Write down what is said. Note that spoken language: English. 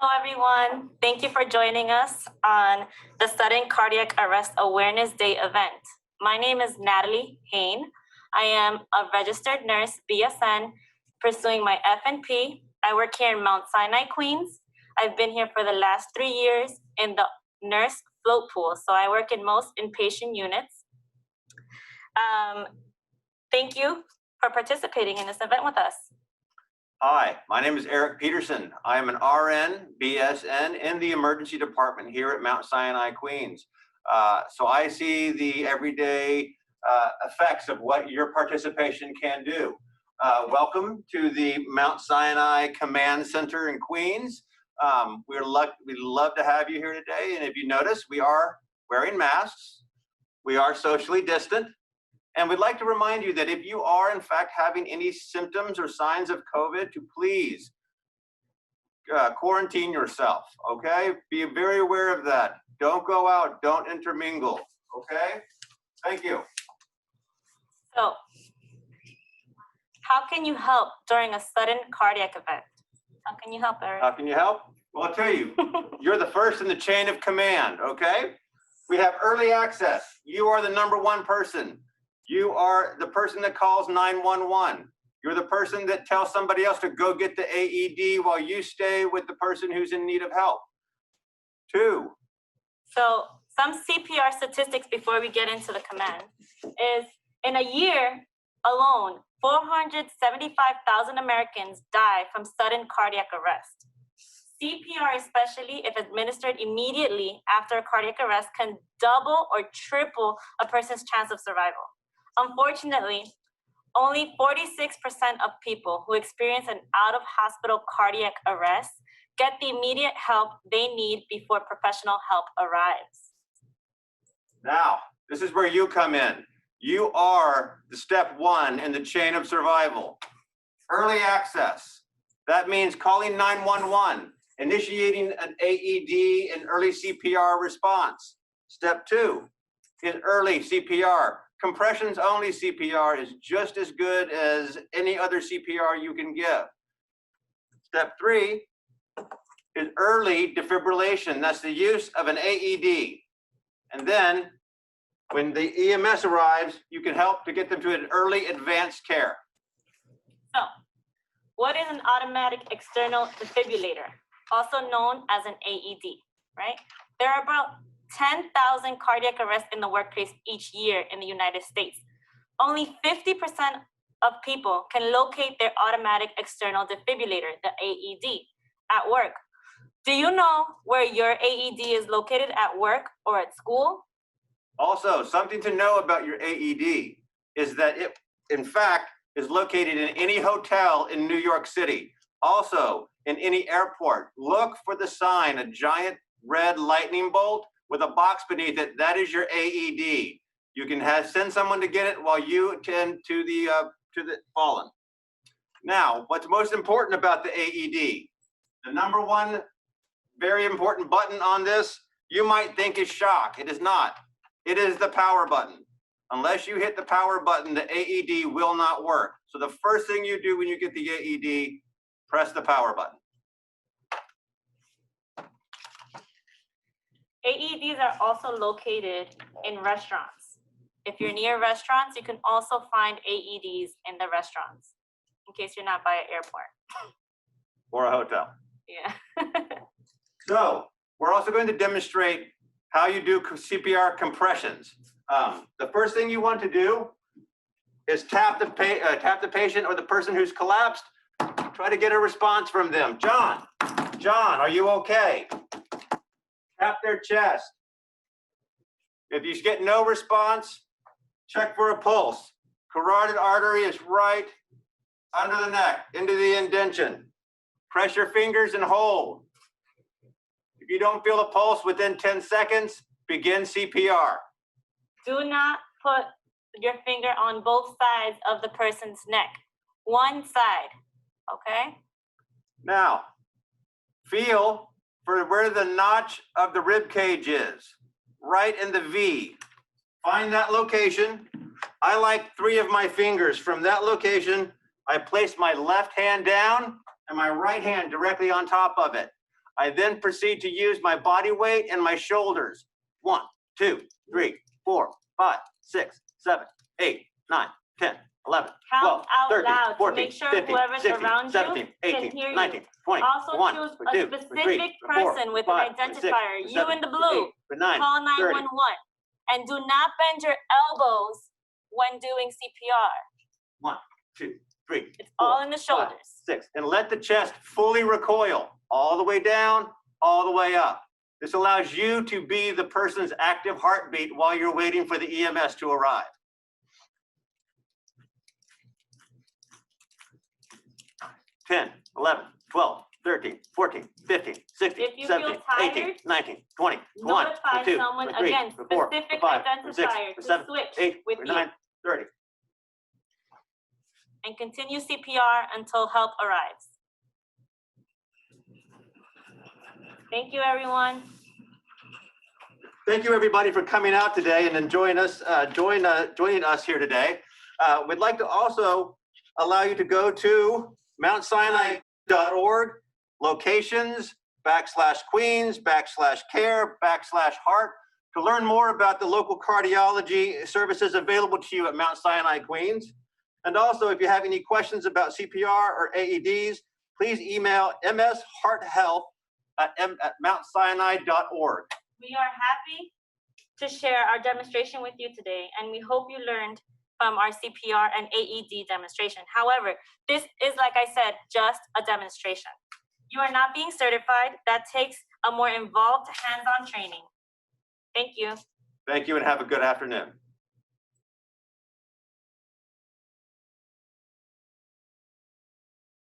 Hello, everyone. Thank you for joining us on the Sudden Cardiac Arrest Awareness Day event. My name is Natalie Hain. I am a registered nurse, BSN, pursuing my FNP. I work here in Mount Sinai, Queens. I've been here for the last 3 years in the nurse float pool, so I work in most inpatient units. Thank you for participating in this event with us. Hi, my name is Eric Peterson. I am an RN, BSN in the emergency department here at Mount Sinai, Queens. So I see the everyday effects of what your participation can do. Welcome to the Mount Sinai Command Center in Queens. We'd love to have you here today. And if you notice, we are wearing masks. We are socially distant. And we'd like to remind you that if you are in fact having any symptoms or signs of COVID, to please quarantine yourself, okay? Be very aware of that. Don't go out, don't intermingle, okay? Thank you. So, how can you help during a sudden cardiac event? How can you help, Eric? How can you help? Well, I'll tell you, you're the first in the chain of command, okay? We have early access. You are the #1 person. You are the person that calls 911. You're the person that tells somebody else to go get the AED while you stay with the person who's in need of help. 2. So some CPR statistics before we get into the command is in a year alone, 475,000 Americans die from sudden cardiac arrest. CPR, especially if administered immediately after a cardiac arrest, can double or triple a person's chance of survival. Unfortunately, only 46% of people who experience an out-of-hospital cardiac arrest get the immediate help they need before professional help arrives. Now, this is where you come in. You are the step 1 in the chain of survival. Early access. That means calling 911, initiating an AED and early CPR response. Step 2 is early CPR. Compressions only CPR is just as good as any other CPR you can give. Step 3 is early defibrillation. That's the use of an AED. And then when the EMS arrives, you can help to get them to an early advanced care. So, what is an automatic external defibrillator, also known as an AED, right? There are about 10,000 cardiac arrests in the workplace each year in the United States. Only 50% of people can locate their automatic external defibrillator, the AED, at work. Do you know where your AED is located at work or at school? Also, something to know about your AED is that it, in fact, is located in any hotel in New York City. Also, in any airport. Look for the sign, a giant red lightning bolt with a box beneath it. That is your AED. You can send someone to get it while you attend to the fallen. Now, what's most important about the AED? The #1 very important button on this, you might think is shock. It is not. It is the power button. Unless you hit the power button, the AED will not work. So the first thing you do when you get the AED, press the power button. AEDs are also located in restaurants. If you're near restaurants, you can also find AEDs in the restaurants, in case you're not by an airport. Or a hotel. Yeah. So we're also going to demonstrate how you do CPR compressions. The first thing you want to do is tap the patient or the person who's collapsed. Try to get a response from them. John, are you okay? Tap their chest. If you get no response, check for a pulse. Carotid artery is right under the neck, into the indention. Press your fingers and hold. If you don't feel a pulse within 10 seconds, begin CPR. Do not put your finger on both sides of the person's neck. One side, okay? Now, feel for where the notch of the rib cage is, right in the V. Find that location. I like 3 of my fingers. From that location, I place my left hand down and my right hand directly on top of it. I then proceed to use my body weight and my shoulders. 1, 2, 3, 4, 5, 6, 7, 8, 9, 10, 11, Count 12, out 13, loud to 14, make sure 15, whoever's 16, around you 17, can 18, hear you. 19, 20, Also 21, choose 22, a 23, specific 24, person with 25, an 26, identifier, you 27, in the blue. 28, 29, Call 30. 911. And do not bend your elbows when doing CPR. 1, 2, 3. It's 4, all in the 5, shoulders. 6. And let the chest fully recoil all the way down, all the way up. This allows you to be the person's active heartbeat while you're waiting for the EMS to arrive. Ten, 11, 12, 13, 14, 15, 16, If you 17, feel tired, 18, 19, 20, 21, notify 22, someone, 23, again, 24, specific 25, 26, identifier to 27, switch 8, with you. 9, 30. And continue CPR until help arrives. Thank you, everyone. Thank you, everybody, for coming out today and enjoying us, joining us here today. We'd like to also allow you to go to mountsinai.org, locations, /Queens, /care, /heart, to learn more about the local cardiology services available to you at Mount Sinai, Queens. And also, if you have any questions about CPR or AEDs, please email mshearthealth@mountsinai.org. We are happy to share our demonstration with you today, and we hope you learned from our CPR and AED demonstration. However, this is, like I said, just a demonstration. You are not being certified. That takes a more involved hands-on training. Thank you. Thank you and have a good afternoon.